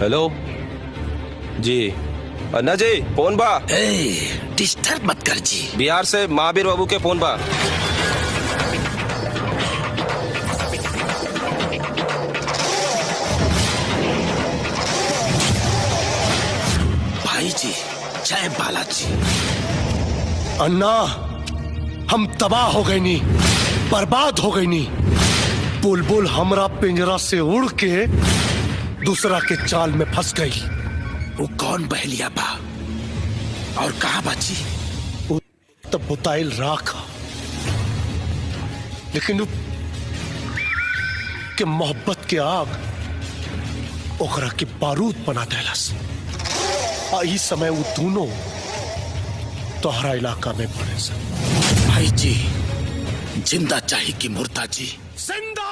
Hello जी, अन्ना जी phone बा। डिस्टर्ब मत कर जी। बिहार से महावीर बाबू के फोन बा। भाई जी, जय बालाजी। अन्ना, हम तबाह हो गए नी, बर्बाद हो गई नी। बुलबुल हमरा पिंजरा से उड़ के दूसरा के चाल में फंस गई। वो कौन बहलिया बा और कहाँ बाची? तब बुताइल राख, लेकिन के मोहब्बत के आग ओकरा के बारूद बना देलस। आई समय वो दोनों तोहरा इलाका में पड़े सन। भाई जी, जिंदा चाहिए कि मुर्दा जी? जिंदा।